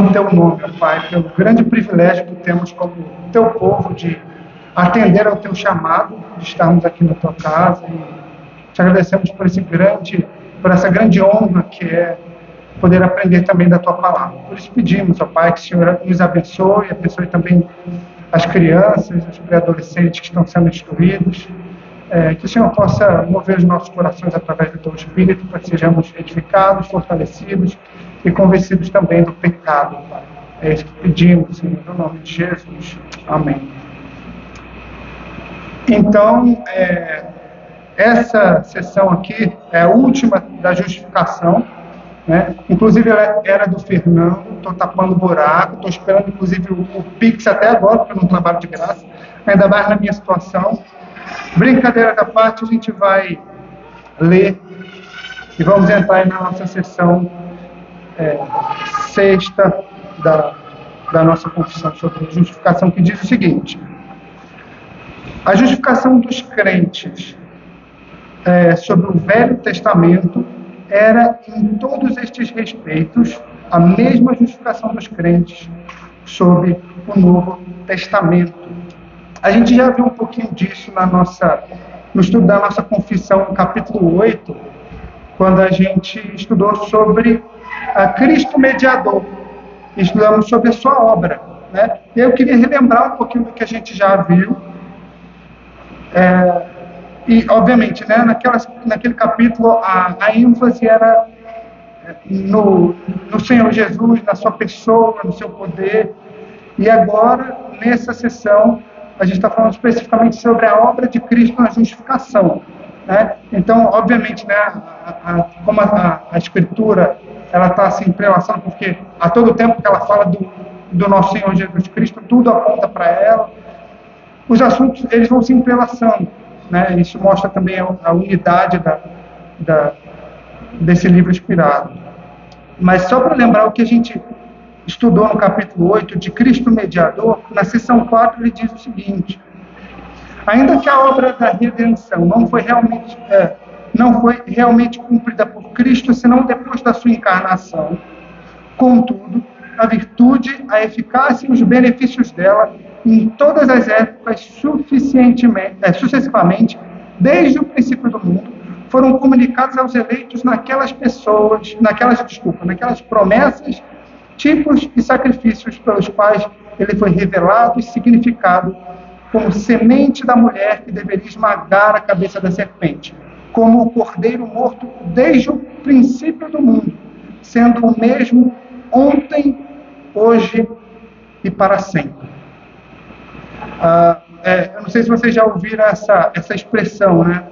no teu nome, ó Pai, pelo grande privilégio que temos como teu povo de atender ao teu chamado, de estarmos aqui na tua casa, e te agradecemos por essa grande honra que é poder aprender também da tua palavra. Por isso pedimos, ó Pai, que o Senhor nos abençoe também as crianças, os pré-adolescentes que estão sendo instruídos, que o Senhor possa mover os nossos corações através do teu Espírito, para que sejamos edificados, fortalecidos e convencidos também do pecado, Pai. É isso que pedimos, Senhor, no nome de Jesus. Amém. Então, essa sessão aqui é a última da justificação, né? Inclusive ela era do Fernando, estou tapando o buraco, estou esperando inclusive o Pix até agora, porque eu não trabalho de graça, ainda mais na minha situação. Brincadeira da parte, a gente vai ler e vamos entrar aí na nossa sessão sexta da nossa confissão sobre justificação, que diz o seguinte: a justificação dos crentes sobre o Velho Testamento era, em todos estes respeitos, a mesma justificação dos crentes sobre o Novo Testamento. A gente já viu um pouquinho disso no estudo da nossa confissão, no capítulo 8, quando a gente estudou sobre Cristo mediador. Estudamos sobre a sua obra, né? E eu queria relembrar um pouquinho do que a gente já viu. E, obviamente, né, naquele capítulo, a ênfase era no Senhor Jesus, na sua pessoa, no seu poder. E agora, nessa sessão, a gente está falando especificamente sobre a obra de Cristo na justificação, né? Então, obviamente, né, como a Escritura ela está se entrelaçando, porque a todo tempo que ela fala do nosso Senhor Jesus Cristo, tudo aponta para ela. Os assuntos eles vão se entrelaçando, né? Isso mostra também a unidade desse livro inspirado. Mas só para lembrar o que a gente estudou no capítulo 8 de Cristo Mediador, na seção 4 ele diz o seguinte: ainda que a obra da redenção não foi realmente cumprida por Cristo, senão depois da sua encarnação, contudo, a virtude, a eficácia e os benefícios dela, em todas as épocas, sucessivamente, desde o princípio do mundo, foram comunicados aos eleitos naquelas promessas, tipos e sacrifícios pelos quais ele foi revelado e significado como semente da mulher que deveria esmagar a cabeça da serpente, como o cordeiro morto desde o princípio do mundo, sendo o mesmo ontem, hoje e para sempre. Eu não sei se vocês já ouviram essa expressão, né?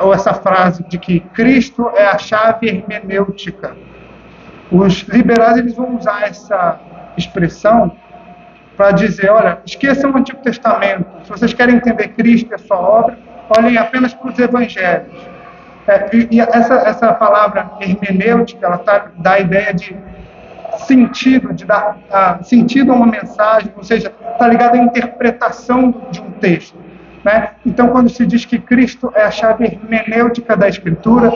Ou essa frase de que Cristo é a chave hermenêutica. Os liberais eles vão usar essa expressão para dizer: olha, esqueçam o Antigo Testamento. Se vocês querem entender Cristo e a sua obra, olhem apenas para os evangelhos. E essa palavra hermenêutica, ela dá a ideia de sentido, de dar sentido a uma mensagem, ou seja, está ligado à interpretação de um texto, né? Então, quando se diz que Cristo é a chave hermenêutica da Escritura,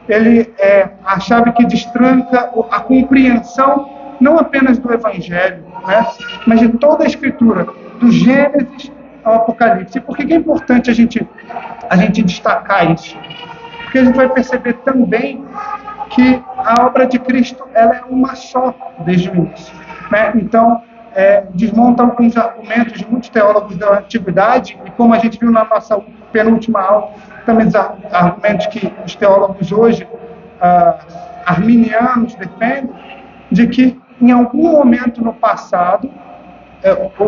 ele é a chave que destranca a compreensão não apenas do Evangelho, né, mas de toda a Escritura, do Gênesis ao Apocalipse. E por que é importante a gente destacar isso? Porque a gente vai perceber também que a obra de Cristo ela é uma só desde o início, né? Então, desmonta alguns argumentos de muitos teólogos da Antiguidade, e como a gente viu na nossa penúltima aula, também os argumentos que os teólogos hoje, arminianos, defendem, de que em algum momento no passado,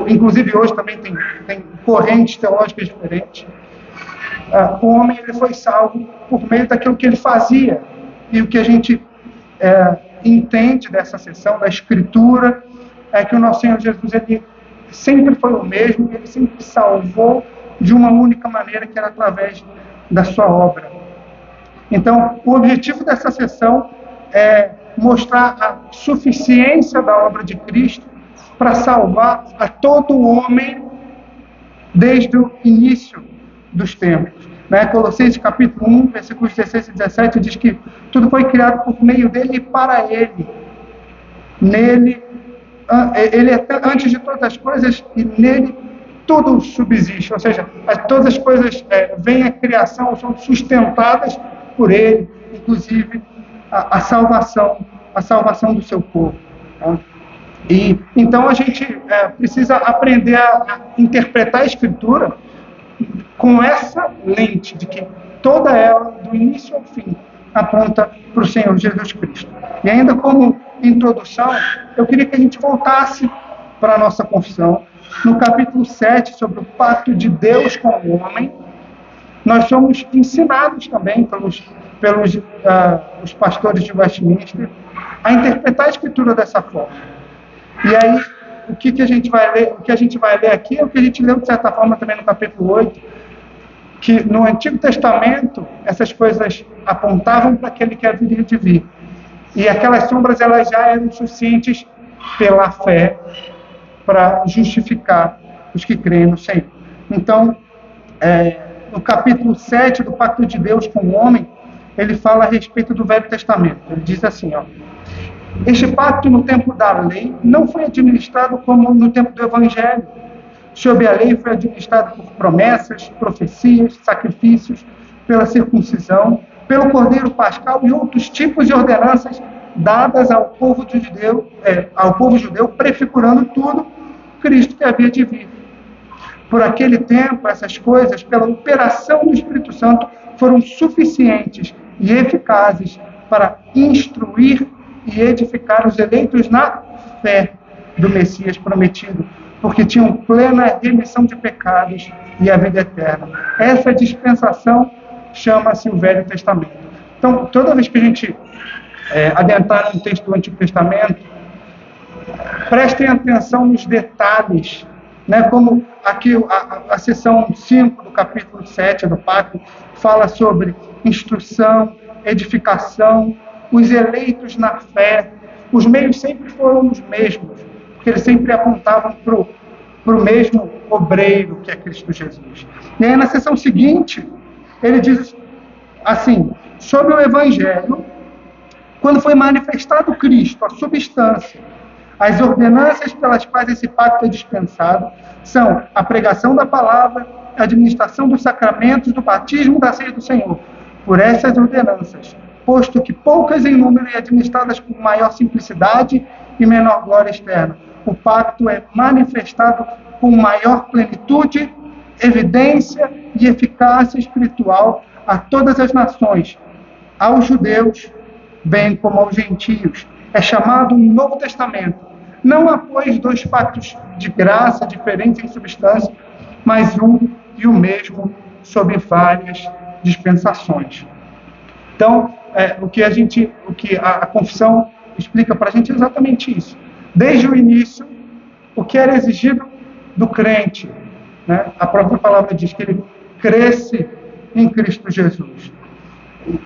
inclusive hoje também tem correntes teológicas diferentes, o homem ele foi salvo por meio daquilo que ele fazia. E o que a gente entende dessa sessão da Escritura é que o nosso Senhor Jesus ele sempre foi o mesmo, ele sempre salvou de uma única maneira, que era através da sua obra. Então, o objetivo dessa sessão é mostrar a suficiência da obra de Cristo para salvar a todo homem desde o início dos tempos. Né? Colossenses capítulo 1, versículos 16 e 17 diz que tudo foi criado por meio dele e para ele. Nele ele é antes de todas as coisas e nele tudo subsiste, ou seja, todas as coisas vêm à criação, são sustentadas por ele, inclusive a salvação do seu povo. Tá? E então a gente precisa aprender a interpretar a Escritura com essa lente de que toda ela, do início ao fim, aponta para o Senhor Jesus Cristo. E ainda como introdução, eu queria que a gente voltasse para a nossa confissão, no capítulo 7, sobre o pacto de Deus com o homem. Nós somos ensinados também pelos os pastores de Westminster a interpretar a Escritura dessa forma. E aí, o que a gente vai ler? O que a gente vai ler aqui é o que a gente leu, de certa forma, também no capítulo 8, que no Antigo Testamento, essas coisas apontavam para aquele que haveria de vir. E aquelas sombras, elas já eram suficientes pela fé para justificar os que creem no Senhor. Então, no capítulo 7 do Pacto de Deus com o homem, ele fala a respeito do Velho Testamento. Ele diz assim, este pacto no tempo da lei não foi administrado como no tempo do Evangelho. Sob a lei foi administrado por promessas, profecias, sacrifícios, pela circuncisão, pelo Cordeiro Pascal e outros tipos de ordenanças dadas ao povo judeu, prefigurando tudo Cristo que havia de vir. Por aquele tempo, essas coisas, pela operação do Espírito Santo, foram suficientes e eficazes para instruir e edificar os eleitos na fé do Messias prometido, porque tinham plena remissão de pecados e a vida eterna. Essa dispensação chama-se o Velho Testamento. Então, toda vez que a gente adentrar no texto do Antigo Testamento, prestem atenção nos detalhes, né? Como aqui a seção 5 do capítulo 7 do Pacto fala sobre instrução, edificação, os eleitos na fé. Os meios sempre foram os mesmos, porque eles sempre apontavam para o mesmo obreiro, que é Cristo Jesus. E aí, na seção seguinte, ele diz assim, sobre o Evangelho, quando foi manifestado Cristo, a substância, as ordenanças pelas quais esse pacto é dispensado são a pregação da palavra, a administração dos sacramentos, do batismo, da ceia do Senhor. Por essas ordenanças, posto que poucas em número e administradas com maior simplicidade e menor glória externa, o pacto é manifestado com maior plenitude, evidência e eficácia espiritual a todas as nações, aos judeus, bem como aos gentios. É chamado um Novo Testamento. Não há, pois, dois pactos de graça diferentes em substância, mas um e o mesmo sob várias dispensações. Então, o que a confissão explica para a gente é exatamente isso. Desde o início, o que era exigido do crente, né? A própria palavra diz que ele cresce em Cristo Jesus.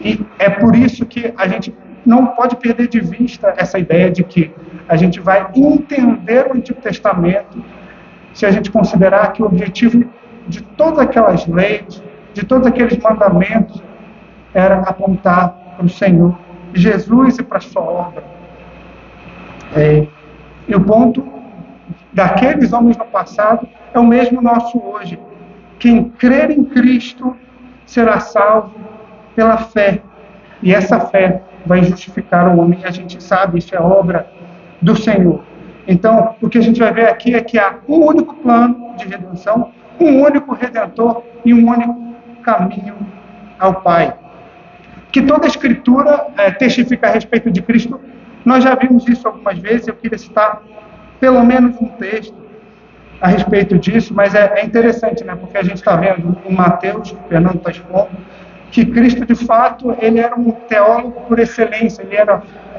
E é por isso que a gente não pode perder de vista essa ideia de que a gente vai entender o Antigo Testamento se a gente considerar que o objetivo de todas aquelas leis, de todos aqueles mandamentos, era apontar para o Senhor Jesus e para a sua obra. E o ponto daqueles homens no passado é o mesmo nosso hoje. Quem crer em Cristo será salvo pela fé. E essa fé vai justificar o homem. A gente sabe, isso é obra do Senhor. Então, o que a gente vai ver aqui é que há um único plano de redenção, um único Redentor e um único caminho ao Pai. Que toda a Escritura testifica a respeito de Cristo. Nós já vimos isso algumas vezes, eu queria citar pelo menos um texto a respeito disso, mas é interessante, né? Porque a gente está vendo em Mateus, o Fernando está expondo, que Cristo, de fato, ele era um teólogo por excelência,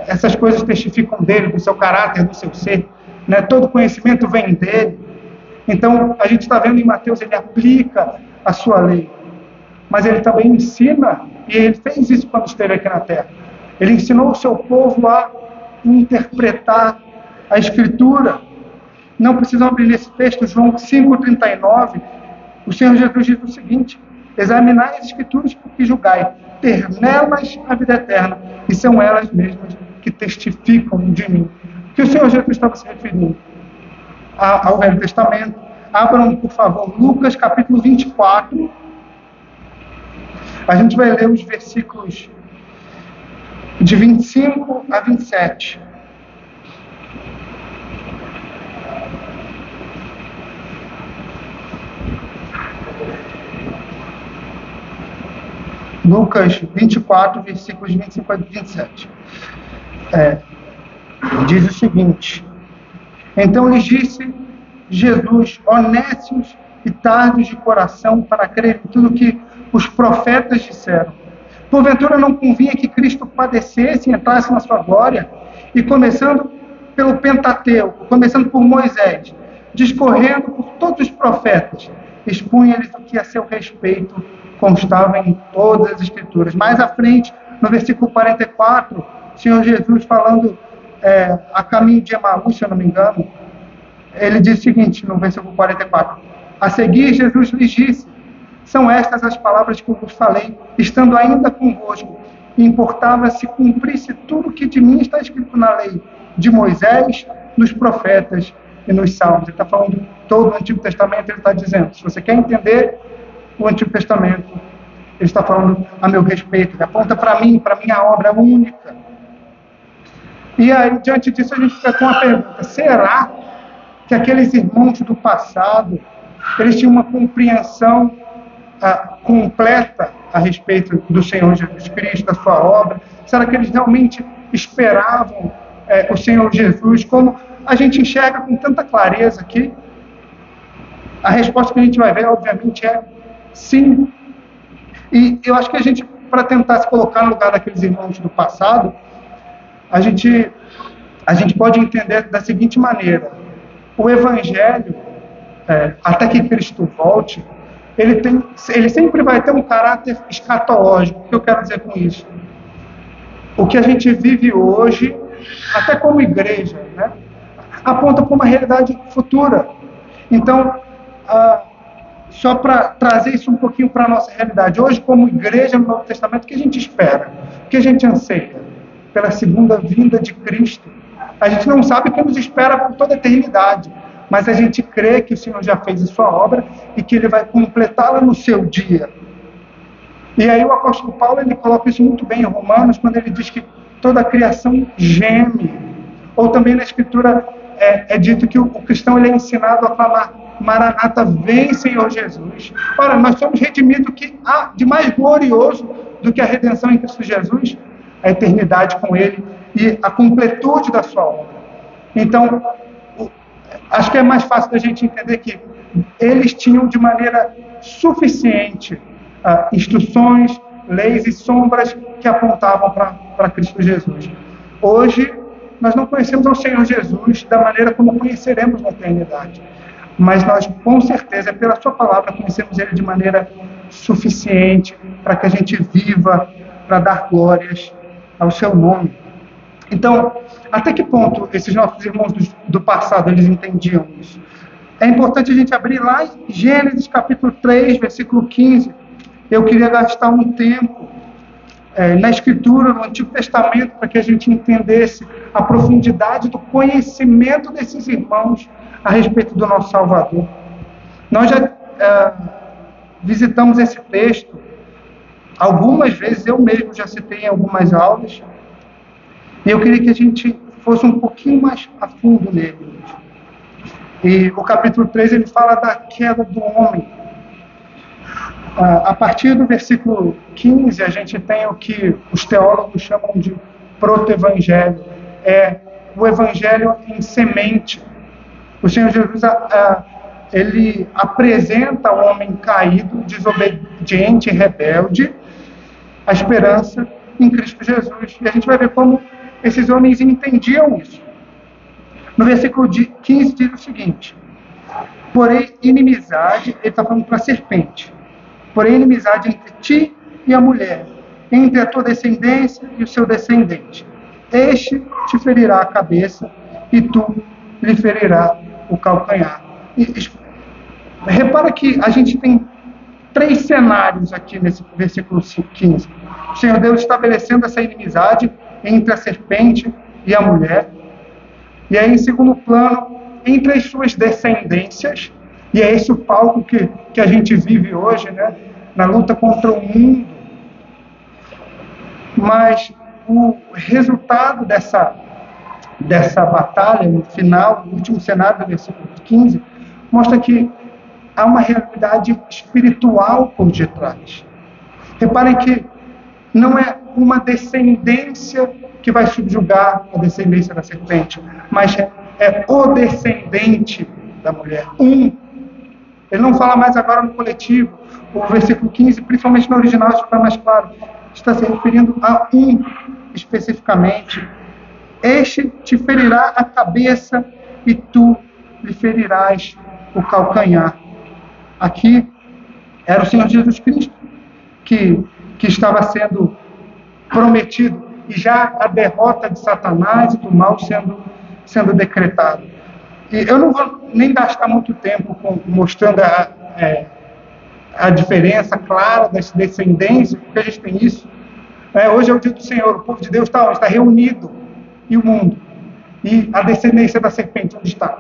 essas coisas testificam dele, do seu caráter, do seu ser, né? Todo conhecimento vem dele. Então, a gente está vendo em Mateus, ele aplica a sua lei, mas ele também ensina, e ele fez isso quando esteve aqui na Terra. Ele ensinou o seu povo a interpretar a Escritura. Não precisam abrir nesse texto, João 5,39, o Senhor Jesus diz o seguinte: examinai as Escrituras porque julgai, ter nelas a vida eterna, e são elas mesmas que testificam de mim. que o Senhor Jesus estava se referindo ao Velho Testamento. Abram, por favor, Lucas capítulo 24. A gente vai ler os versículos de 25 a 27. Lucas 24, versículos de 25 a 27. Diz o seguinte: então lhes disse Jesus, honestos e tardos de coração para crer em tudo que os profetas disseram. Porventura não convinha que Cristo padecesse e entrasse na sua glória? E começando pelo Pentateuco, começando por Moisés, discorrendo por todos os profetas, expunha-lhes o que a seu respeito constava em todas as Escrituras. Mais à frente, no versículo 44, o Senhor Jesus falando a caminho de Emaús, se eu não me engano, ele diz o seguinte, no versículo 44, a seguir Jesus lhes disse, são estas as palavras que eu vos falei, estando ainda convosco, importava se cumprisse tudo o que de mim está escrito na lei de Moisés, nos profetas e nos salmos. Ele está falando todo o Antigo Testamento, ele está dizendo, se você quer entender o Antigo Testamento, ele está falando a meu respeito, ele aponta para mim, para minha obra única. E aí, diante disso, a gente fica com a pergunta, será que aqueles irmãos do passado, eles tinham uma compreensão completa a respeito do Senhor Jesus Cristo, da sua obra? Será que eles realmente esperavam o Senhor Jesus, como a gente enxerga com tanta clareza aqui? A resposta que a gente vai ver, obviamente, é sim. E eu acho que a gente, para tentar se colocar no lugar daqueles irmãos do passado, a gente pode entender da seguinte maneira: o Evangelho, até que Cristo volte, ele sempre vai ter um caráter escatológico. O que eu quero dizer com isso? O que a gente vive hoje, até como igreja, né, aponta para uma realidade futura. Então, só para trazer isso um pouquinho para a nossa realidade, hoje, como igreja no Novo Testamento, o que a gente espera? O que a gente anseia? Pela segunda vinda de Cristo. A gente não sabe o que nos espera por toda a eternidade, mas a gente crê que o Senhor já fez a sua obra e que Ele vai completá-la no seu dia. E aí o apóstolo Paulo, ele coloca isso muito bem em Romanos, quando ele diz que toda a criação geme. Ou também na Escritura é dito que o cristão ele é ensinado a clamar, Maranata, vem Senhor Jesus. Ora, nós somos redimidos, o que há de mais glorioso do que a redenção em Cristo Jesus? A eternidade com Ele e a completude da sua obra. Então, acho que é mais fácil da gente entender que eles tinham de maneira suficiente instruções, leis e sombras que apontavam para Cristo Jesus. Hoje, nós não conhecemos ao Senhor Jesus da maneira como conheceremos na eternidade, mas nós, com certeza, pela sua palavra, conhecemos Ele de maneira suficiente para que a gente viva, para dar glórias ao seu nome. Então, até que ponto esses nossos irmãos do passado, eles entendiam isso? É importante a gente abrir lá em Gênesis capítulo 3, versículo 15. Eu queria gastar um tempo na Escritura, no Antigo Testamento, para que a gente entendesse a profundidade do conhecimento desses irmãos a respeito do nosso Salvador. Nós já visitamos esse texto algumas vezes, eu mesmo já citei em algumas aulas, e eu queria que a gente fosse um pouquinho mais a fundo nele. E o capítulo 3, ele fala da queda do homem. A partir do versículo 15, a gente tem o que os teólogos chamam de proto-evangelho. É o evangelho em semente. O Senhor Jesus, ele apresenta o homem caído, desobediente e rebelde, a esperança em Cristo Jesus. E a gente vai ver como esses homens entendiam isso. No versículo 15 diz o seguinte: porém inimizade, ele está falando para a serpente, porém inimizade entre ti e a mulher, entre a tua descendência e o seu descendente. Este te ferirá a cabeça e tu lhe ferirá o calcanhar. Repara que a gente tem 3 cenários aqui nesse versículo 15. O Senhor Deus estabelecendo essa inimizade entre a serpente e a mulher. E aí, em segundo plano, entre as suas descendências, e é esse o palco que a gente vive hoje, né? Na luta contra o mundo. Mas o resultado dessa batalha, no final, no último cenário do versículo 15, mostra que há uma realidade espiritual por detrás. Reparem que não é uma descendência que vai subjugar a descendência da serpente, mas é o descendente da mulher. Ele não fala mais agora no coletivo. O versículo 15, principalmente no original, isso fica mais claro. Está se referindo a especificamente. Este te ferirá a cabeça e tu lhe ferirás o calcanhar. Aqui era o Senhor Jesus Cristo que estava sendo prometido, e já a derrota de Satanás e do mal sendo decretada. E eu não vou nem gastar muito tempo mostrando a diferença clara das descendências, porque a gente tem isso. Hoje é o dia do Senhor, o povo de Deus está reunido, e o mundo. E a descendência da serpente, onde está?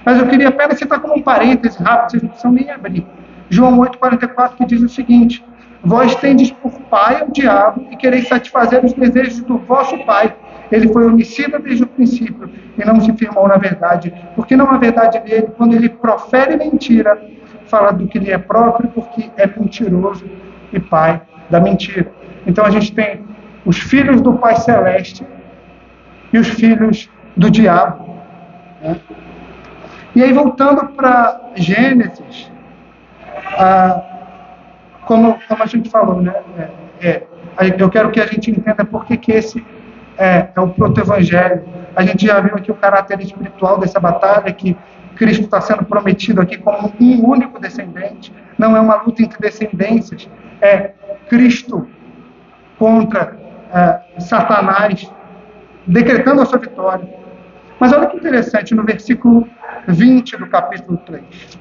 Mas eu queria apenas citar como um parêntese rápido, vocês não precisam nem abrir. João 8,44, que diz o seguinte: vós tendes por pai o diabo e quereis satisfazer os desejos do vosso pai. Ele foi homicida desde o princípio e não se firmou na verdade, porque não há verdade nele. Quando ele profere mentira, fala do que lhe é próprio, porque é mentiroso e pai da mentira. Então a gente tem os filhos do Pai Celeste e os filhos do diabo. E aí, voltando para Gênesis, como a gente falou, né? Eu quero que a gente entenda por que esse é o proto-evangelho. A gente já viu aqui o caráter espiritual dessa batalha, que Cristo está sendo prometido aqui como um único descendente. Não é uma luta entre descendências, é Cristo contra Satanás, decretando a sua vitória. Mas olha que interessante, no versículo 20 do capítulo 3.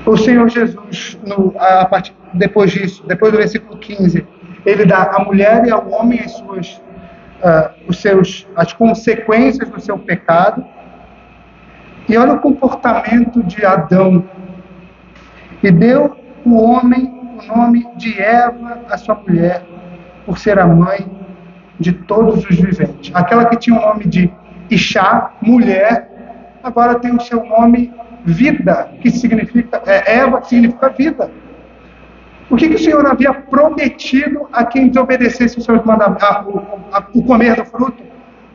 O Senhor Jesus, depois disso, depois do versículo 15, ele dá à mulher e ao homem as consequências do seu pecado. E olha o comportamento de Adão. E deu o homem o nome de Eva, a sua mulher, por ser a mãe de todos os viventes. Aquela que tinha o nome de Ishá, mulher, agora tem o seu nome vida, que significa Eva, que significa vida. O que o Senhor havia prometido a quem desobedecesse os seus mandamentos, o comer do fruto?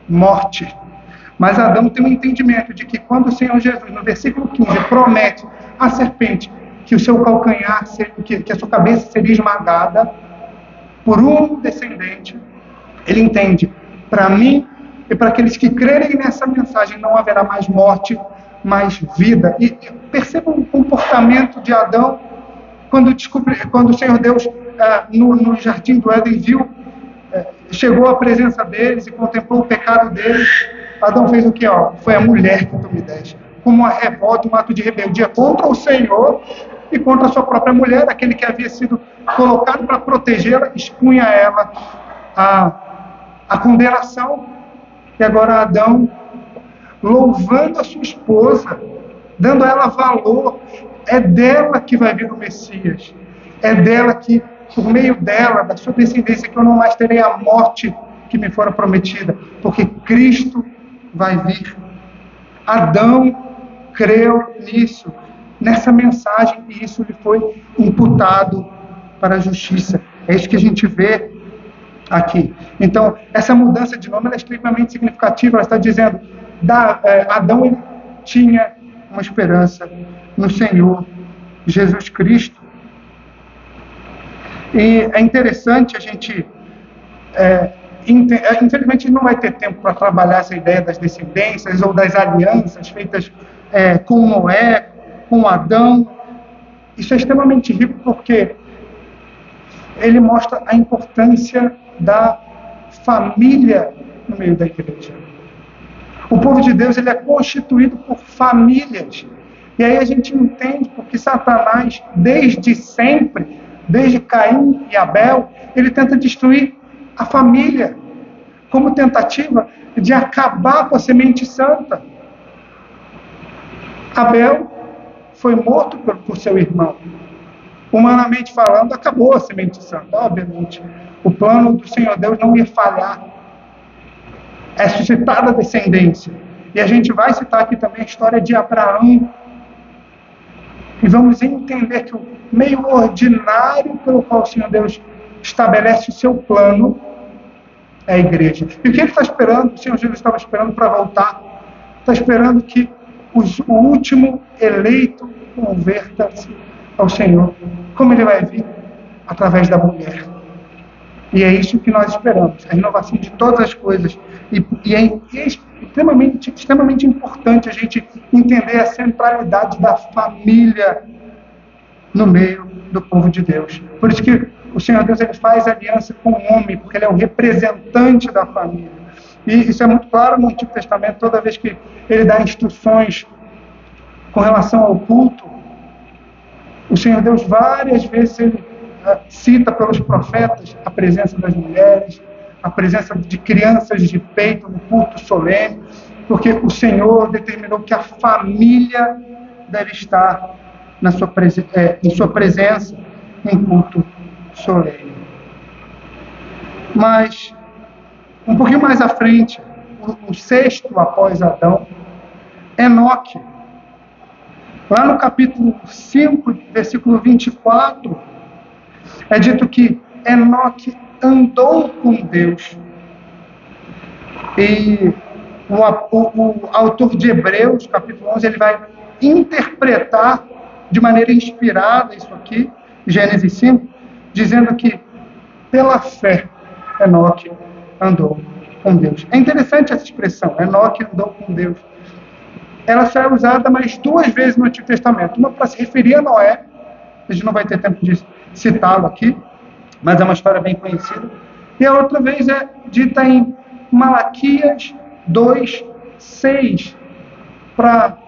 Morte. Mas Adão tem um entendimento de que quando o Senhor Jesus, no versículo 15, promete à serpente que o seu calcanhar, que a sua cabeça seria esmagada por um descendente, ele entende: para mim e para aqueles que crerem nessa mensagem não haverá mais morte, mais vida. E percebam o comportamento de Adão quando o Senhor Deus no jardim do Éden chegou à presença deles e contemplou o pecado deles. Adão fez o que? Foi a mulher que tu me deste, como uma revolta, um ato de rebeldia contra o Senhor e contra a sua própria mulher, aquele que havia sido colocado para protegê-la, expunha ela a condenação. E agora Adão, louvando a sua esposa, dando a ela valor, é dela que vai vir o Messias, é dela que, por meio dela, da sua descendência, que eu não mais terei a morte que me fora prometida, porque Cristo vai vir. Adão creu nisso, nessa mensagem, e isso lhe foi imputado para a justiça. É isso que a gente vê aqui. Então, essa mudança de nome é extremamente significativa. Ela está dizendo, Adão ele tinha uma esperança no Senhor Jesus Cristo. E é interessante a gente... infelizmente não vai ter tempo para trabalhar essa ideia das descendências ou das alianças feitas com Noé, com Adão. Isso é extremamente rico porque ele mostra a importância da família no meio da igreja. O povo de Deus ele é constituído por famílias. E aí a gente entende porque Satanás, desde sempre, desde Caim e Abel, ele tenta destruir a família, como tentativa de acabar com a semente santa. Abel foi morto por seu irmão. Humanamente falando, acabou a semente santa, obviamente. O plano do Senhor Deus não ia falhar. É suscitada a descendência. E a gente vai citar aqui também a história de Abraão. E vamos entender que o meio ordinário pelo qual o Senhor Deus estabelece o seu plano é a igreja. E o que ele está esperando? O Senhor Jesus estava esperando para voltar. Está esperando que o último eleito converta-se ao Senhor. Como ele vai vir? Através da mulher. E é isso que nós esperamos, a renovação de todas as coisas. E é extremamente importante a gente entender a centralidade da família no meio do povo de Deus. Por isso que o Senhor Deus ele faz aliança com o homem, porque ele é o representante da família. E isso é muito claro no Antigo Testamento, toda vez que ele dá instruções com relação ao culto, o Senhor Deus várias vezes ele cita pelos profetas a presença das mulheres, a presença de crianças de peito no culto solene, porque o Senhor determinou que a família deve estar em sua presença em culto solene. Mas, um pouquinho mais à frente, o sexto após Adão, Enoque. Lá no capítulo 5, versículo 24, é dito que Enoque andou com Deus. E o autor de Hebreus, capítulo 11, ele vai interpretar de maneira inspirada isso aqui, Gênesis 5, dizendo que pela fé Enoque andou com Deus. É interessante essa expressão, Enoque andou com Deus. Ela só é usada mais 2 vezes no Antigo Testamento. Uma para se referir a Noé, a gente não vai ter tempo de citá-lo aqui, mas é uma história bem conhecida. E a outra vez é dita em Malaquias 2:6, para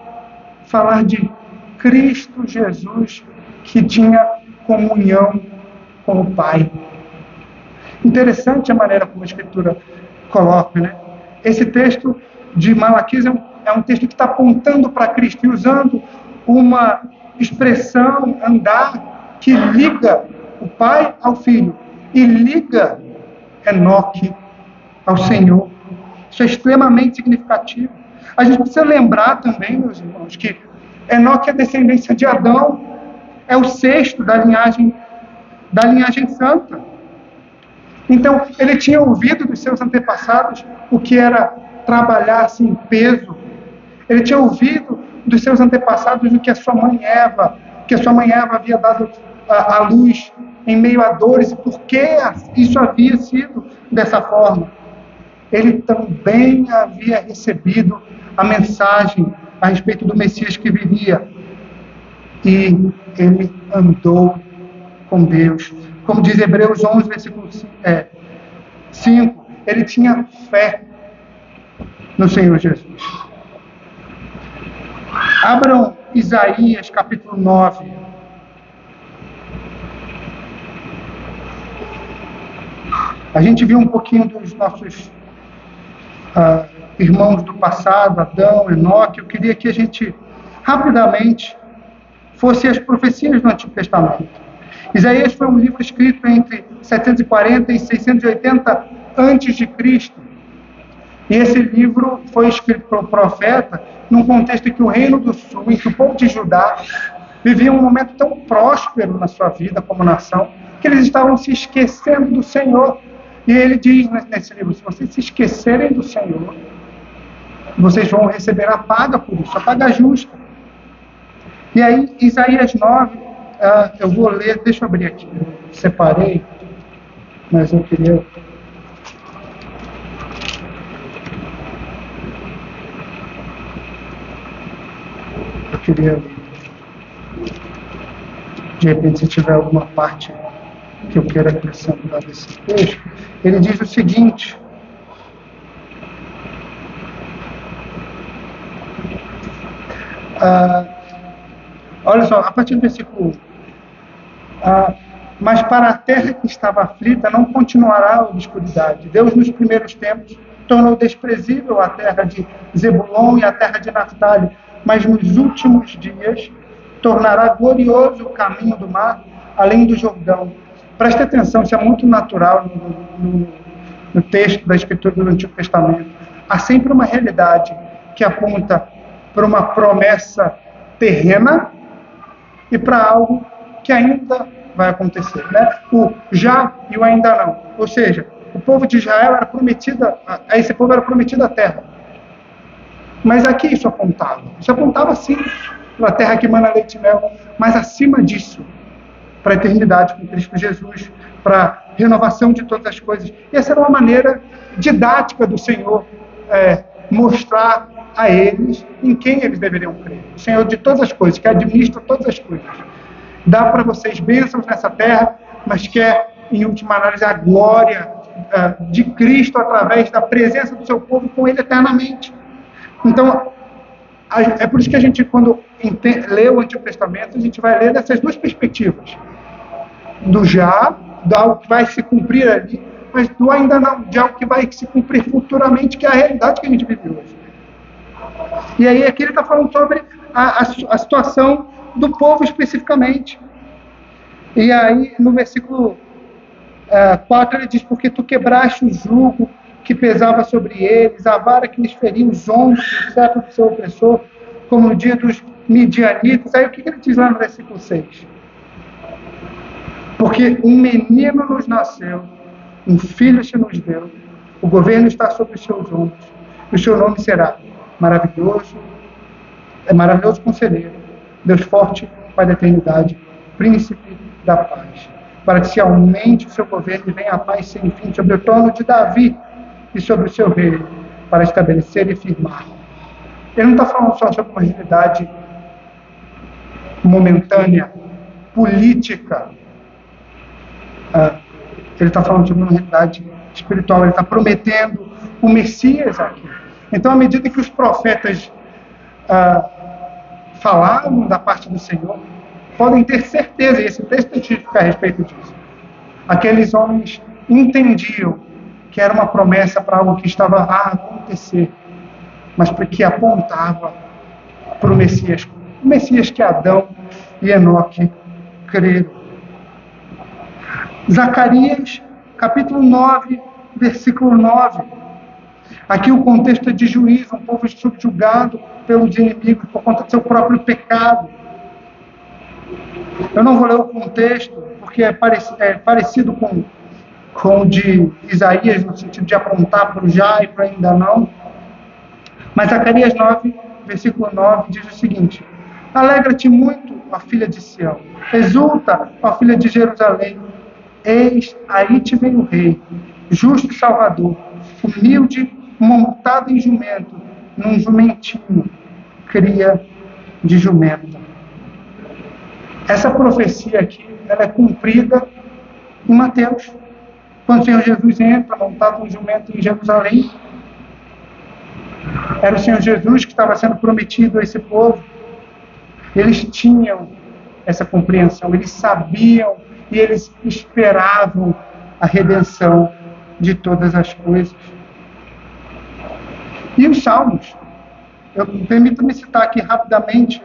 falar de Cristo Jesus, que tinha comunhão com o Pai. Interessante a maneira como a Escritura coloca, né? Esse texto de Malaquias é um texto que está apontando para Cristo e usando uma expressão, andar, que liga o Pai ao Filho e liga Enoque ao Senhor. Isso é extremamente significativo. A gente precisa lembrar também, meus irmãos, que Enoque é descendência de Adão, é o sexto da linhagem santa. Então, ele tinha ouvido dos seus antepassados o que era trabalhar sem peso. Ele tinha ouvido dos seus antepassados o que a sua mãe Eva havia dado à luz em meio a dores, e por que isso havia sido dessa forma. Ele também havia recebido a mensagem a respeito do Messias que viria. E ele andou com Deus. Como diz Hebreus 11, versículo 5, ele tinha fé no Senhor Jesus. Abram Isaías, capítulo 9. A gente viu um pouquinho dos nossos irmãos do passado, Adão, Enoque. Eu queria que a gente, rapidamente, fosse as profecias do Antigo Testamento. Isaías foi um livro escrito entre 740 e 680 a.C. E esse livro foi escrito pelo profeta num contexto em que o reino do sul, em que o povo de Judá vivia um momento tão próspero na sua vida como nação, que eles estavam se esquecendo do Senhor. E ele diz nesse livro, se vocês se esquecerem do Senhor, vocês vão receber a paga por isso, a paga justa. E aí, Isaías 9, eu vou ler, deixa eu abrir aqui, eu separei, mas eu queria... De repente, se tiver alguma parte que eu queira acrescentar desse texto, ele diz o seguinte: olha só, a partir do versículo 1, Mas para a terra que estava aflita não continuará a obscuridade. Deus, nos primeiros tempos, tornou desprezível a terra de Zebulon e a terra de Naftali, mas nos últimos dias tornará glorioso o caminho do mar, além do Jordão. Preste atenção, isso é muito natural no texto da Escritura do Antigo Testamento. Há sempre uma realidade que aponta para uma promessa terrena e para algo que ainda vai acontecer, né? O já e o ainda não. Ou seja, o povo de Israel era prometida, a esse povo era prometida a terra. Mas aqui isso apontava. Isso apontava sim para a terra que emana leite e mel, mas acima disso, para a eternidade com Cristo Jesus, para a renovação de todas as coisas. E essa era uma maneira didática do Senhor mostrar a eles em quem eles deveriam crer. O Senhor de todas as coisas, que administra todas as coisas. Dá para vocês bênçãos nessa terra, mas quer, em última análise, a glória de Cristo através da presença do seu povo com Ele eternamente. Então, é por isso que a gente, quando lê o Antigo Testamento, a gente vai ler dessas duas perspectivas. Do já, de algo que vai se cumprir ali, mas do ainda não, de algo que vai se cumprir futuramente, que é a realidade que a gente vive hoje. E aí aqui ele está falando sobre a situação do povo especificamente. E aí no versículo 4 ele diz: porque tu quebraste o jugo que pesava sobre eles, a vara que lhes feria os ombros, o cetro do seu opressor, como no dia dos midianitas. Aí o que ele diz lá no versículo 6? Porque um menino nos nasceu, um filho se nos deu, o governo está sobre os seus ombros, e o seu nome será maravilhoso conselheiro, Deus forte, Pai da eternidade, príncipe da paz, para que se aumente o seu governo e venha a paz sem fim sobre o trono de Davi e sobre o seu reino, para estabelecer e firmar. Ele não está falando só sobre uma realidade momentânea, política. Ele está falando sobre uma realidade espiritual. Ele está prometendo o Messias aqui. Então, à medida que os profetas falavam da parte do Senhor, podem ter certeza, e esse texto testifica a respeito disso. Aqueles homens entendiam que era uma promessa para algo que estava a acontecer, mas porque apontava para o Messias que Adão e Enoque creram. Zacarias, capítulo 9, versículo 9. Aqui o contexto é de juízo, um povo subjugado pelos inimigos por conta do seu próprio pecado. Eu não vou ler o contexto, porque é parecido com o de Isaías, no sentido de apontar para o já e para o ainda não. Mas Zacarias 9, versículo 9, diz o seguinte: alegra-te muito, ó filha de Sião, exulta, ó filha de Jerusalém, eis, aí te vem o rei, justo e salvador, humilde, montado em jumento, num jumentinho, cria de jumenta. Essa profecia aqui, ela é cumprida em Mateus, quando o Senhor Jesus entra montado em jumento em Jerusalém. Era o Senhor Jesus que estava sendo prometido a esse povo. Eles tinham essa compreensão, eles sabiam e eles esperavam a redenção de todas as coisas. E os salmos, permita-me citar aqui rapidamente,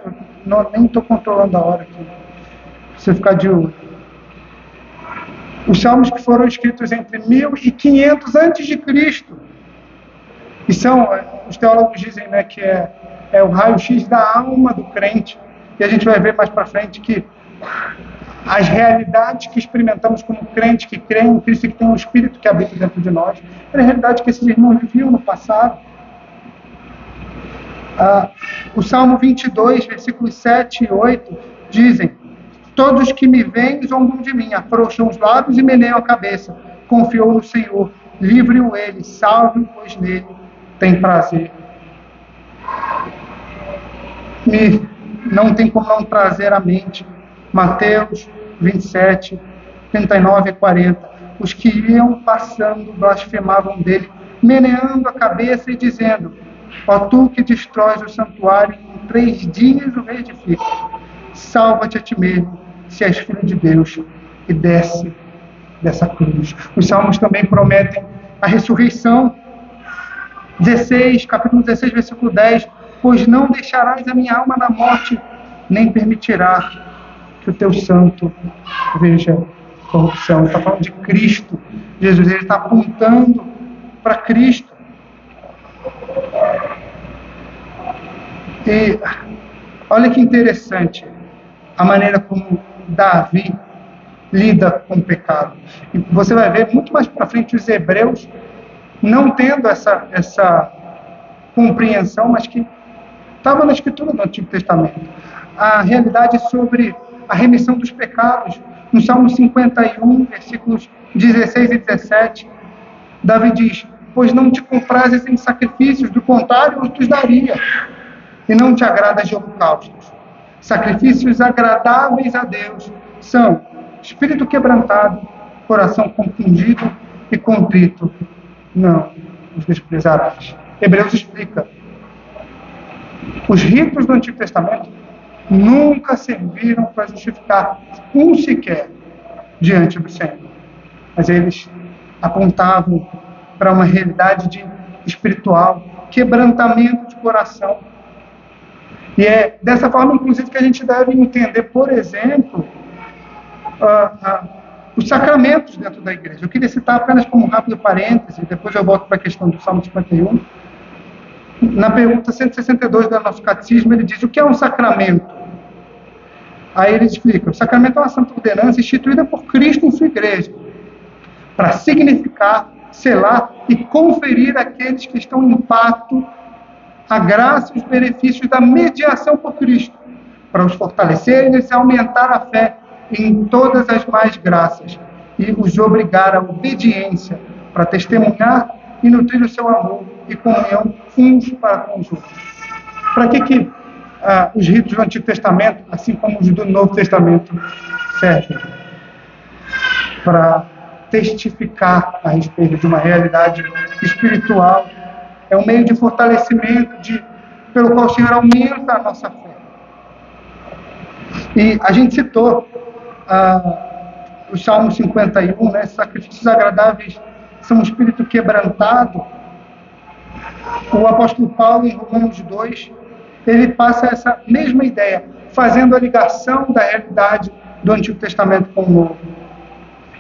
nem estou controlando a hora aqui, para você ficar de olho. Os salmos que foram escritos entre 1500 a.C. E são, os teólogos dizem, né, que é o raio-x da alma do crente. E a gente vai ver mais para frente que as realidades que experimentamos como crente, que creem em Cristo e que tem um Espírito que habita dentro de nós, é a realidade que esses irmãos viviam no passado. O Salmo 22, versículos 7 e 8, dizem: todos que me veem zombam de mim, afrouxam os lábios e meneiam a cabeça. Confiou no Senhor, livre-o ele, salve-o, pois nele tem prazer. Não tem como não trazer à mente Mateus 27, 39 e 40. Os que iam passando blasfemavam dele, meneando a cabeça e dizendo: ó tu que destróis o santuário, em 3 dias o reedificas. Salva-te a ti mesmo, se és filho de Deus, e desce dessa cruz. Os salmos também prometem a ressurreição. Capítulo 16, versículo 10, pois não deixarás a minha alma na morte, nem permitirá que o teu santo veja corrupção. Está falando de Cristo. Jesus, ele está apontando para Cristo. E olha que interessante a maneira como Davi lida com o pecado. E você vai ver muito mais para frente os hebreus não tendo essa compreensão, mas que estava na escritura do Antigo Testamento. A realidade sobre a remissão dos pecados. No Salmo 51, versículos 16 e 17, Davi diz, pois não te comprases em sacrifícios, do contrário eu te daria, e não te agradas de holocaustos. Sacrifícios agradáveis a Deus são espírito quebrantado, coração confundido e contrito, não os desprezarás. Hebreus explica. Os ritos do Antigo Testamento nunca serviram para justificar um sequer diante do Senhor. Mas eles apontavam para uma realidade espiritual, quebrantamento de coração. E é dessa forma, inclusive, que a gente deve entender, por exemplo, os sacramentos dentro da igreja. Eu queria citar apenas como um rápido parêntese, depois eu volto para a questão do Salmo 51. Na pergunta 162 do nosso catecismo, ele diz, o que é um sacramento? Aí ele explica, o sacramento é uma santa ordenança instituída por Cristo em sua igreja, para significar, selar e conferir àqueles que estão em pacto a graça e os benefícios da mediação por Cristo, para os fortalecer e aumentar a fé em todas as mais graças e os obrigar à obediência para testemunhar e nutrir o seu amor e comunhão uns para com os outros. Para que os ritos do Antigo Testamento, assim como os do Novo Testamento, servem? Para testificar a respeito de uma realidade espiritual. É um meio de fortalecimento pelo qual o Senhor aumenta a nossa fé. E a gente citou o Salmo 51, né? Sacrifícios agradáveis são um espírito quebrantado. O apóstolo Paulo, em Romanos 2, ele passa essa mesma ideia, fazendo a ligação da realidade do Antigo Testamento com o Novo.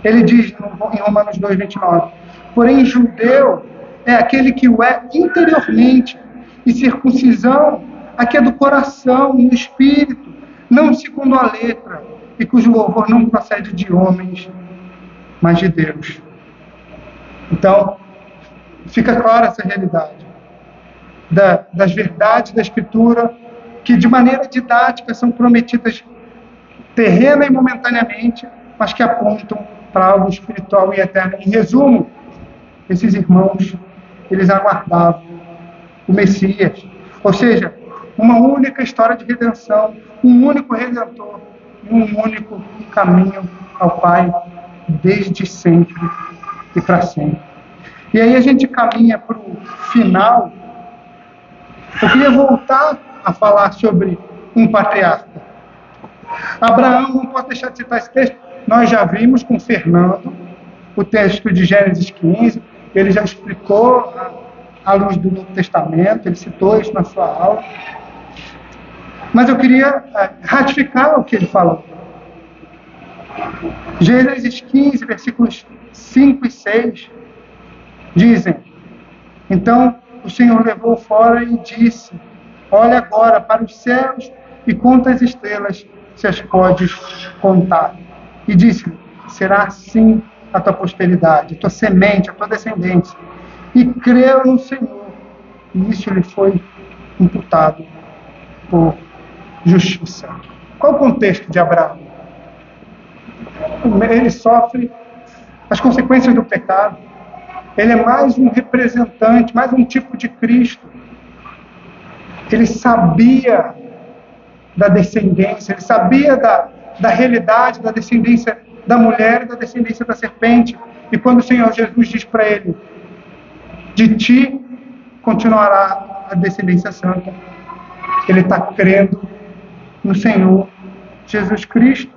Ele diz em Romanos 2, 29, porém judeu é aquele que o é interiormente, e circuncisão, a que é do coração e do espírito, não segundo a letra, e cujo louvor não procede de homens, mas de Deus. Então, fica clara essa realidade das verdades da Escritura, que de maneira didática são prometidas terrena e momentaneamente, mas que apontam para algo espiritual e eterno. Em resumo, esses irmãos, eles aguardavam o Messias, ou seja, uma única história de redenção, um único Redentor e um único caminho ao Pai, desde sempre e para sempre. E aí a gente caminha para o final. Eu queria voltar a falar sobre um patriarca. Abraão, não posso deixar de citar esse texto, nós já vimos com Fernando o texto de Gênesis 15, ele já explicou à luz do Novo Testamento, ele citou isso na sua aula. Mas eu queria ratificar o que ele falou. Gênesis 15, versículos 5 e 6, dizem, então o Senhor levou fora e disse, olha agora para os céus e conta as estrelas, se as podes contar. E disse-lhe, será assim a tua posteridade, a tua semente, a tua descendência. E creu no Senhor, e isso lhe foi imputado por justiça. Qual o contexto de Abraão? Ele sofre as consequências do pecado. Ele é mais um representante, mais um tipo de Cristo. Ele sabia da descendência, ele sabia da realidade da descendência da mulher e da descendência da serpente. E quando o Senhor Jesus diz para ele, de ti continuará a descendência santa, ele está crendo no Senhor Jesus Cristo.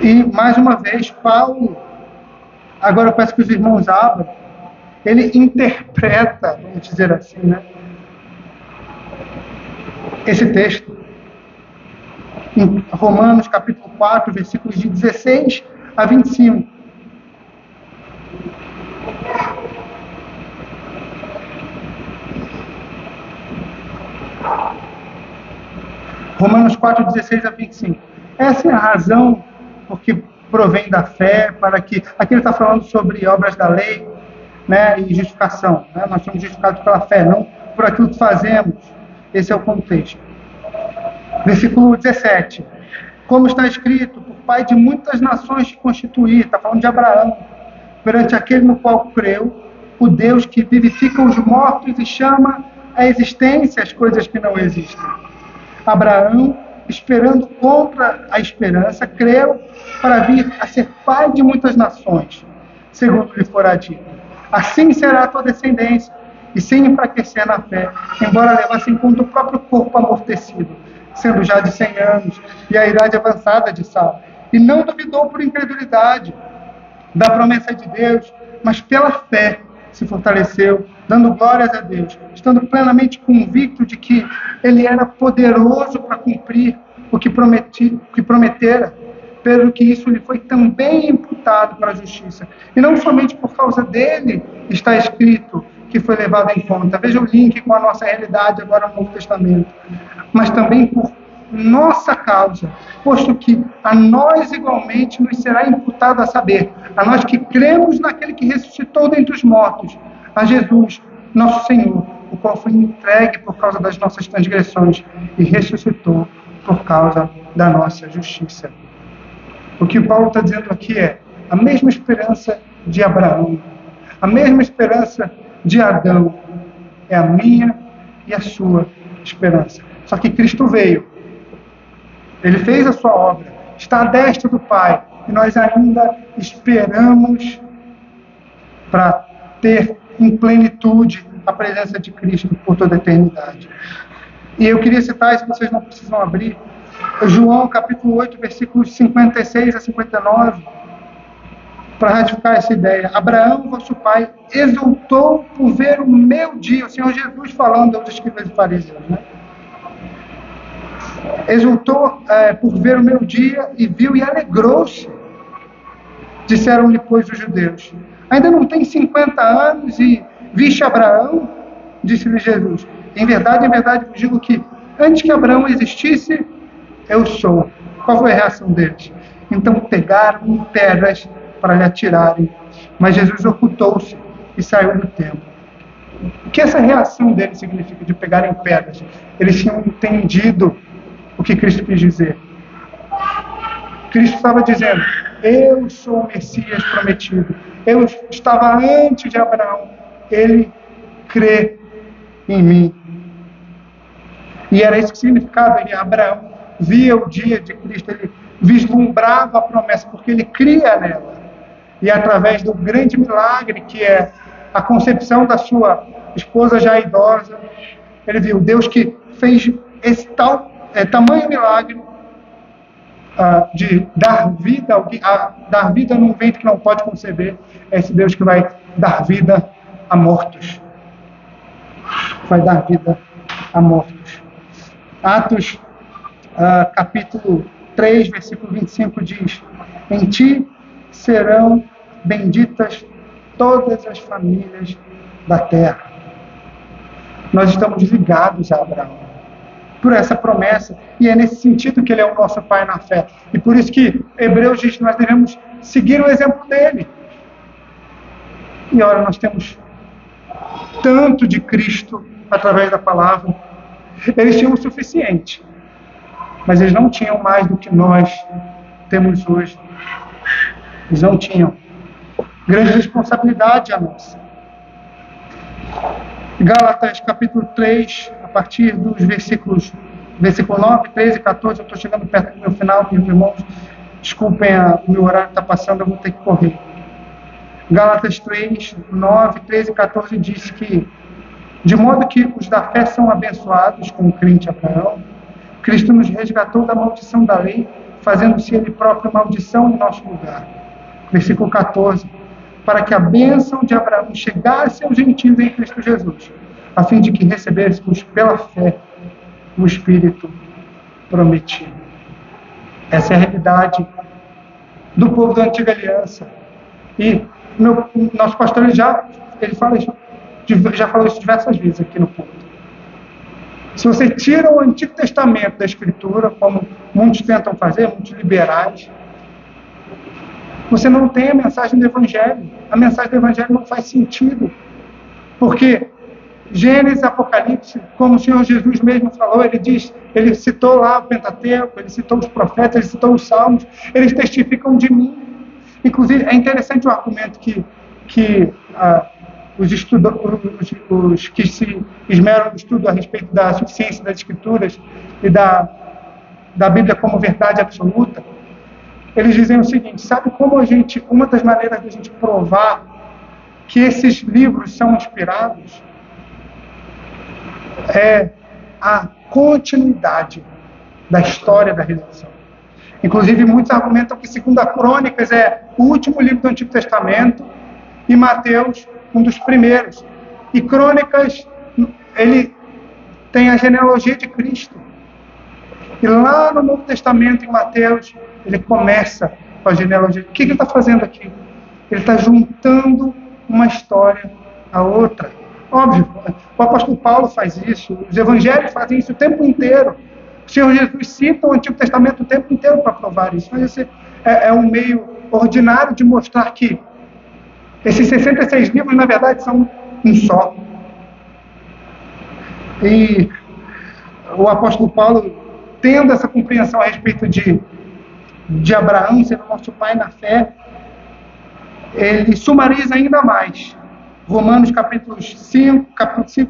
E, mais uma vez, Paulo, agora eu peço que os irmãos abram, ele interpreta, vamos dizer assim, né, esse texto, em Romanos capítulo 4, versículos de 16 a 25. Romanos 4, 16 a 25. Essa é a razão porque provém da fé, para que... Aqui ele está falando sobre obras da lei, né, e justificação. Né? Nós somos justificados pela fé, não por aquilo que fazemos. Esse é o contexto. Versículo 17. Como está escrito, por pai de muitas nações te constituí, está falando de Abraão, perante aquele no qual creu, o Deus que vivifica os mortos e chama à existência as coisas que não existem. Abraão, esperando contra a esperança, creu para vir a ser pai de muitas nações, segundo lhe fora dito. Assim será a tua descendência, e sem enfraquecer na fé, embora levasse em conta o próprio corpo amortecido, sendo já de 100 anos, e a idade avançada de Sara. E não duvidou por incredulidade da promessa de Deus, mas pela fé se fortaleceu, dando glórias a Deus, estando plenamente convicto de que Ele era poderoso para cumprir o que prometera, pelo que isso lhe foi também imputado para a justiça. E não somente por causa dele está escrito que foi levado em conta. Veja o link com a nossa realidade agora no Novo Testamento. Mas também por nossa causa, posto que a nós igualmente nos será imputado a saber, a nós que cremos naquele que ressuscitou dentre os mortos, a Jesus, nosso Senhor, o qual foi entregue por causa das nossas transgressões e ressuscitou por causa da nossa justiça. O que Paulo está dizendo aqui é a mesma esperança de Abraão, a mesma esperança de Adão, é a minha e a sua esperança. Só que Cristo veio, Ele fez a sua obra, está à destra do Pai, e nós ainda esperamos para ter em plenitude a presença de Cristo por toda a eternidade. E eu queria citar, se vocês não precisam abrir, João capítulo 8, versículos 56 a 59, para ratificar essa ideia. Abraão, vosso pai, exultou por ver o meu dia, o Senhor Jesus falando aos escribas e fariseus, né? Exultou por ver o meu dia e viu e alegrou-se. Disseram-lhe, pois, os judeus: ainda não tem 50 anos e viste Abraão? Disse-lhe Jesus: em verdade vos digo que antes que Abraão existisse, eu sou. Qual foi a reação deles? Então pegaram pedras para lhe atirarem, mas Jesus ocultou-se e saiu do templo. O que essa reação deles significa, de pegarem pedras? Eles tinham entendido o que Cristo quis dizer. Cristo estava dizendo: eu sou o Messias prometido. Eu estava antes de Abraão. Ele crê em mim. E era esse que significava. Abraão via o dia de Cristo, ele vislumbrava a promessa, porque ele cria nela. E através do grande milagre, que é a concepção da sua esposa já idosa, ele viu Deus que fez esse tamanho milagre de dar vida, dar vida num ventre que não pode conceber. É esse Deus que vai dar vida a mortos. Vai dar vida a mortos. Atos, capítulo 3, versículo 25 diz: em ti serão benditas todas as famílias da terra. Nós estamos ligados a Abraão por essa promessa, e é nesse sentido que ele é o nosso pai na fé. E por isso que Hebreus diz que nós devemos seguir o exemplo dele. E ora, nós temos tanto de Cristo através da palavra. Eles tinham o suficiente, mas eles não tinham mais do que nós temos hoje. Eles não tinham. Grande responsabilidade a nossa. Gálatas capítulo 3, a partir dos versículo 9, 13 e 14, eu estou chegando perto do meu final, meus irmãos, desculpem, o meu horário está passando, eu vou ter que correr. Gálatas 3, 9, 13 e 14 diz que, de modo que os da fé são abençoados com o crente Abraão, Cristo nos resgatou da maldição da lei, fazendo-se ele próprio maldição em nosso lugar. Versículo 14. Para que a bênção de Abraão chegasse aos gentios em Cristo Jesus, a fim de que recebêssemos pela fé o Espírito prometido. Essa é a realidade do povo da antiga aliança. E nosso pastor ele fala isso, já falou isso diversas vezes aqui no culto. Se você tira o Antigo Testamento da Escritura, como muitos tentam fazer, muitos liberais, você não tem a mensagem do Evangelho. A mensagem do Evangelho não faz sentido. Porque Gênesis, Apocalipse, como o Senhor Jesus mesmo falou, ele citou lá o Pentateuco, ele citou os profetas, ele citou os salmos, eles testificam de mim. Inclusive, é interessante o argumento que os que se esmeram no estudo a respeito da suficiência das Escrituras e da Bíblia como verdade absoluta, eles dizem o seguinte: sabe como uma das maneiras de a gente provar que esses livros são inspirados é a continuidade da história da redenção. Inclusive, muitos argumentam que 2 Crônicas é o último livro do Antigo Testamento e Mateus um dos primeiros. E Crônicas, ele tem a genealogia de Cristo. E lá no Novo Testamento, em Mateus, ele começa com a genealogia. O que ele está fazendo aqui? Ele está juntando uma história à outra. Óbvio, o apóstolo Paulo faz isso, os evangelhos fazem isso o tempo inteiro. O Senhor Jesus cita o Antigo Testamento o tempo inteiro para provar isso. Mas esse é um meio ordinário de mostrar que esses 66 livros, na verdade, são um só. E o apóstolo Paulo, tendo essa compreensão a respeito de Abraão sendo nosso pai na fé, ele sumariza ainda mais. Romanos capítulo 5,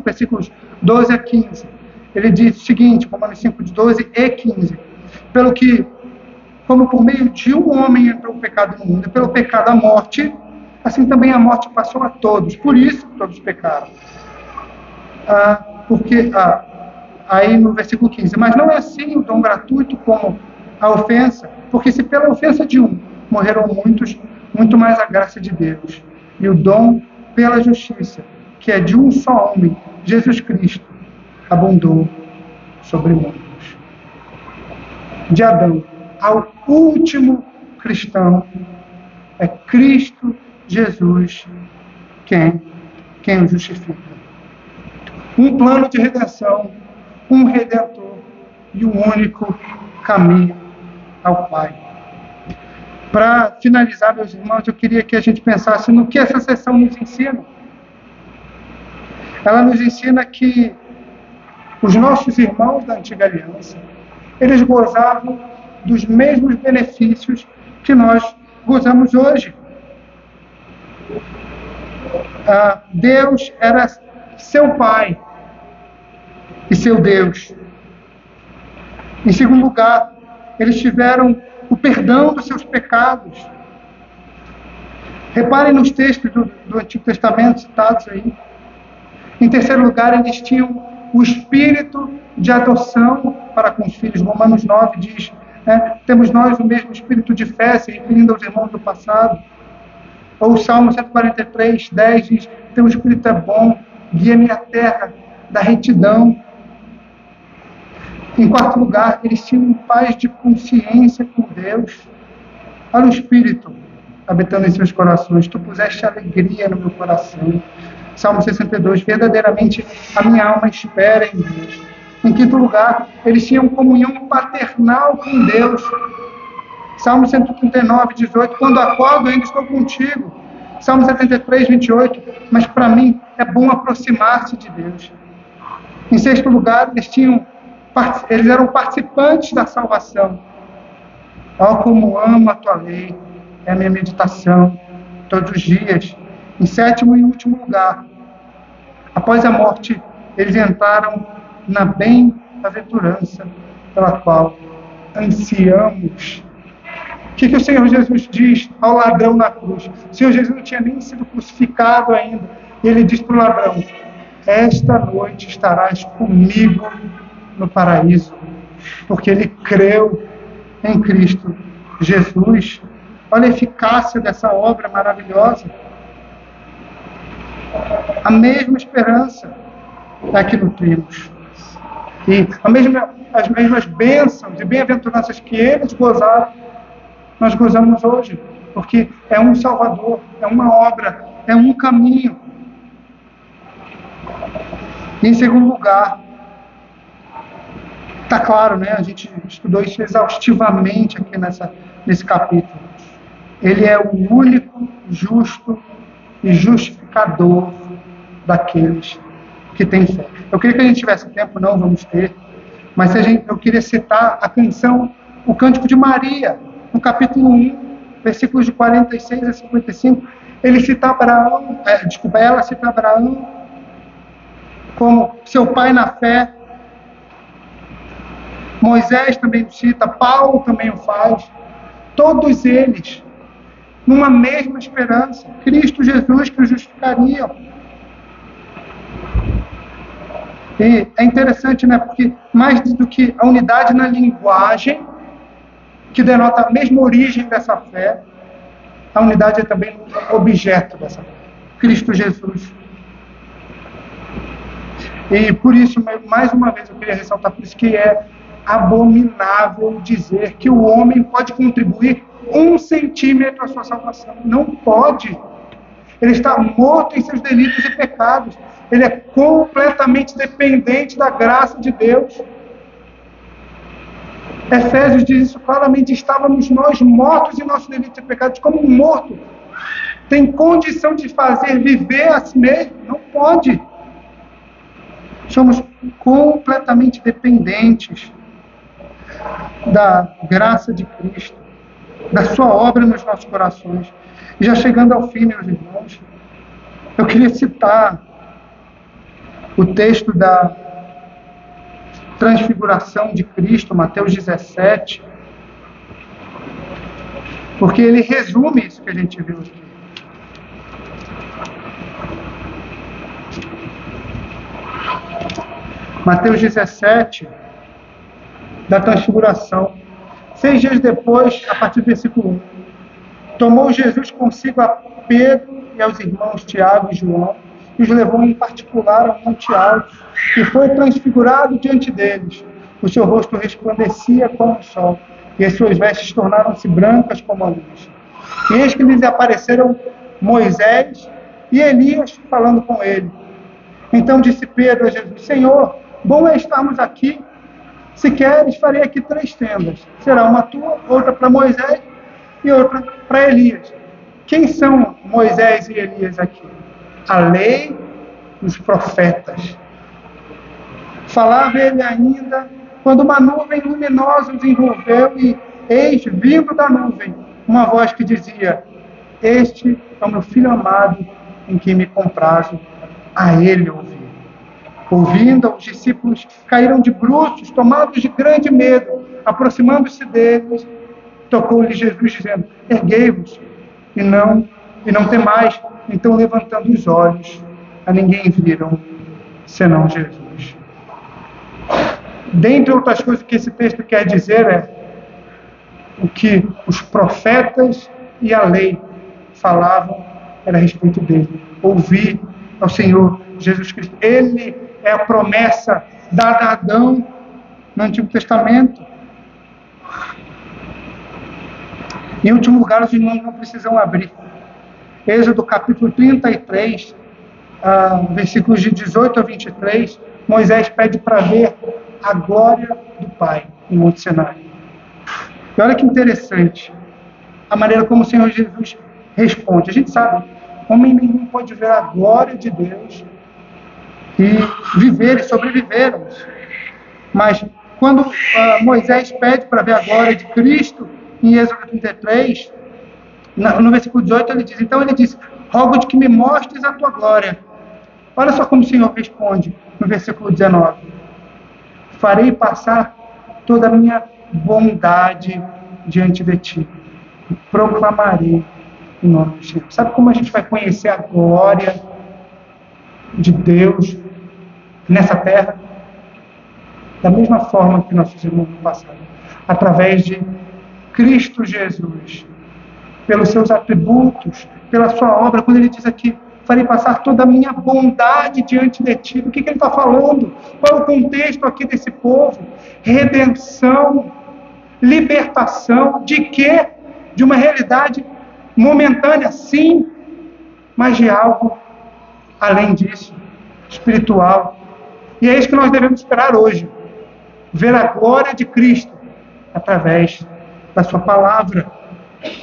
versículos 12 a 15. Ele diz o seguinte, Romanos 5, de 12 e 15. Pelo que, como por meio de um homem entrou o pecado no mundo, e pelo pecado a morte, assim também a morte passou a todos. Por isso todos pecaram. Aí no versículo 15. Mas não é assim o dom gratuito como a ofensa, porque se pela ofensa de um morreram muitos, muito mais a graça de Deus. E o dom pela justiça, que é de um só homem, Jesus Cristo, abundou sobre muitos. De Adão ao último cristão, é Cristo Jesus quem o justifica. Um plano de redenção, um Redentor e um único caminho ao Pai. Para finalizar, meus irmãos, eu queria que a gente pensasse no que essa sessão nos ensina. Ela nos ensina que os nossos irmãos da Antiga Aliança, eles gozavam dos mesmos benefícios que nós gozamos hoje. Deus era seu Pai e seu Deus. Em segundo lugar, eles tiveram o perdão dos seus pecados. Reparem nos textos do Antigo Testamento citados aí. Em terceiro lugar, eles tinham o espírito de adoção para com os filhos. Romanos 9 diz, temos nós o mesmo espírito de fé, se referindo aos irmãos do passado. Ou o Salmo 143, 10 diz, teu espírito é bom, guia-me a terra da retidão. Em quarto lugar, eles tinham paz de consciência com Deus. Olha o Espírito habitando em seus corações. Tu puseste alegria no meu coração. Salmo 62, verdadeiramente a minha alma espera em Deus. Em quinto lugar, eles tinham comunhão paternal com Deus. Salmo 139, 18, quando acordo ainda estou contigo. Salmo 73, 28, mas para mim é bom aproximar-se de Deus. Em sexto lugar, eles eram participantes da salvação. Ó, como amo a tua lei, é a minha meditação todos os dias. Em sétimo e último lugar, após a morte, eles entraram na bem-aventurança pela qual ansiamos. O que o Senhor Jesus diz ao ladrão na cruz? O Senhor Jesus não tinha nem sido crucificado ainda. E ele diz para o ladrão, esta noite estarás comigo no paraíso, porque ele creu em Cristo Jesus. Olha a eficácia dessa obra maravilhosa. A mesma esperança é que nutrimos. E as mesmas bênçãos e bem-aventuranças que eles gozaram, nós gozamos hoje. Porque é um Salvador, é uma obra, é um caminho. E em segundo lugar, está claro, né? A gente estudou isso exaustivamente aqui nesse capítulo. Ele é o único justo e justificador daqueles que têm fé. Eu queria que a gente tivesse tempo, não vamos ter, mas eu queria citar a canção, o Cântico de Maria, no capítulo 1, versículos de 46 a 55, ela cita Abraão como seu pai na fé. Moisés também o cita, Paulo também o faz. Todos eles, numa mesma esperança, Cristo Jesus que os justificaria. E é interessante, né? Porque mais do que a unidade na linguagem, que denota a mesma origem dessa fé, a unidade é também o objeto dessa fé, Cristo Jesus. E por isso, mais uma vez, eu queria ressaltar por isso que é abominável dizer que o homem pode contribuir 1 centímetro à sua salvação. Não pode. Ele está morto em seus delitos e pecados. Ele é completamente dependente da graça de Deus. Efésios diz isso claramente: estávamos nós mortos em nossos delitos e pecados. Como um morto tem condição de fazer viver a si mesmo? Não pode. Somos completamente dependentes da graça de Cristo, da sua obra nos nossos corações. E já chegando ao fim, meus irmãos, eu queria citar o texto da transfiguração de Cristo, Mateus 17, porque ele resume isso que a gente viu aqui. Mateus 17, da transfiguração. 6 dias depois, a partir do versículo 1, tomou Jesus consigo a Pedro e aos irmãos Tiago e João, e os levou em particular ao monte alto, e foi transfigurado diante deles. O seu rosto resplandecia como o sol, e as suas vestes tornaram-se brancas como a luz. E eis que lhes apareceram Moisés e Elias falando com ele. Então disse Pedro a Jesus: Senhor, bom é estarmos aqui. Se queres, farei aqui 3 tendas. Será uma tua, outra para Moisés e outra para Elias. Quem são Moisés e Elias aqui? A lei e os profetas. Falava ele ainda, quando uma nuvem luminosa os envolveu, e eis, vindo da nuvem, uma voz que dizia: Este é o meu filho amado, em quem me comprazo, a ele ouvi. Ouvindo, os discípulos caíram de bruços, tomados de grande medo. Aproximando-se deles, tocou-lhe Jesus, dizendo: Erguei-vos, e não temais. Então, levantando os olhos, a ninguém viram, senão Jesus. Dentre outras coisas que esse texto quer dizer é o que os profetas e a lei falavam era a respeito dele. Ouvir ao Senhor Jesus Cristo. Ele é a promessa dada a Adão no Antigo Testamento. Em último lugar, os irmãos não precisam abrir. Êxodo capítulo 33, versículos de 18 a 23, Moisés pede para ver a glória do Pai em Monte Sinai. E olha que interessante a maneira como o Senhor Jesus responde. A gente sabe, homem nenhum pode ver a glória de Deus e viver e sobrevivermos. Mas quando Moisés pede para ver a glória de Cristo, em Êxodo 33, no versículo 18 ele diz: então ele diz: rogo-te que me mostres a tua glória. Olha só como o Senhor responde no versículo 19: farei passar toda a minha bondade diante de ti, e proclamarei o nome do Senhor. Sabe como a gente vai conhecer a glória de Deus nessa terra? Da mesma forma que nossos irmãos passaram, através de Cristo Jesus, pelos seus atributos, pela sua obra, quando ele diz aqui, farei passar toda a minha bondade diante de ti. Do que ele está falando? Qual é o contexto aqui desse povo? Redenção, libertação, de quê? De uma realidade momentânea, sim, mas de algo além disso, espiritual. E é isso que nós devemos esperar hoje. Ver a glória de Cristo através da sua palavra,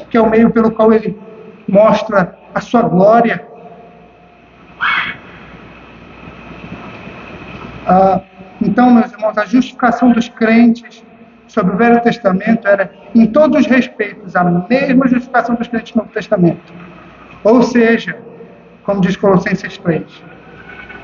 que é o meio pelo qual ele mostra a sua glória. Então, meus irmãos, a justificação dos crentes sobre o Velho Testamento era, em todos os respeitos, a mesma justificação dos crentes no Novo Testamento. Ou seja, como diz Colossenses 3,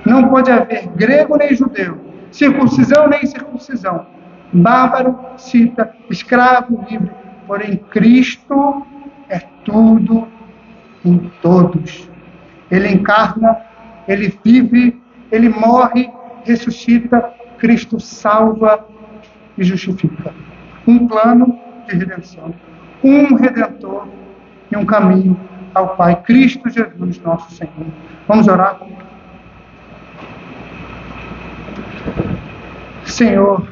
não pode haver grego nem judeu, circuncisão nem incircuncisão, bárbaro, cita, escravo, livre, porém Cristo é tudo em todos. Ele encarna, ele vive, ele morre, ressuscita, Cristo salva e justifica. Um plano de redenção, um Redentor e um caminho ao Pai, Cristo Jesus, nosso Senhor. Vamos orar? Senhor,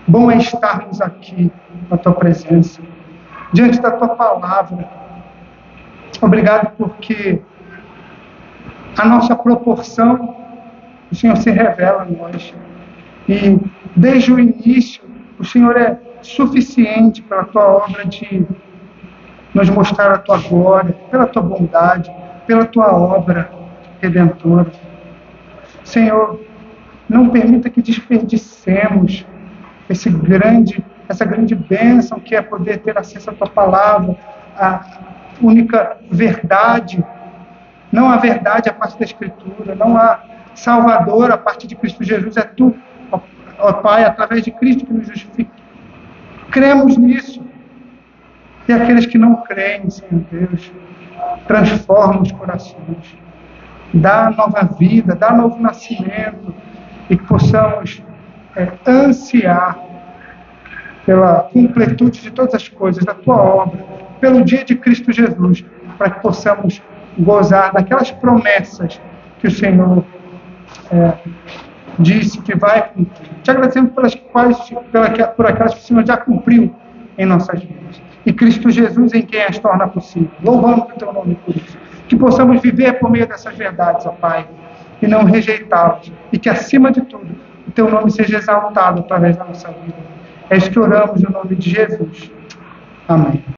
bom é estarmos aqui na Tua presença, diante da Tua palavra. Obrigado porque a nossa proporção, o Senhor se revela a nós. E desde o início, o Senhor é suficiente pela Tua obra de nos mostrar a Tua glória, pela Tua bondade, pela Tua obra redentora. Senhor, não permita que desperdicemos essa grande bênção que é poder ter acesso à Tua palavra, a única verdade, não a verdade a parte da Escritura, não a Salvador a parte de Cristo Jesus, é Tu, ó Pai, através de Cristo que nos justifica. Cremos nisso. E aqueles que não creem, Senhor Deus, transforma os corações, dá nova vida, dá novo nascimento, e que possamos ansiar pela completude de todas as coisas, da Tua obra, pelo dia de Cristo Jesus, para que possamos gozar daquelas promessas que o Senhor disse que vai cumprir. Te agradecemos por aquelas que o Senhor já cumpriu em nossas vidas. E Cristo Jesus em quem as torna possível. Louvamos o Teu nome por isso. Que possamos viver por meio dessas verdades, ó Pai, e não rejeitá-las. E que, acima de tudo, o Teu nome seja exaltado através da nossa vida. É isso que oramos no nome de Jesus. Amém.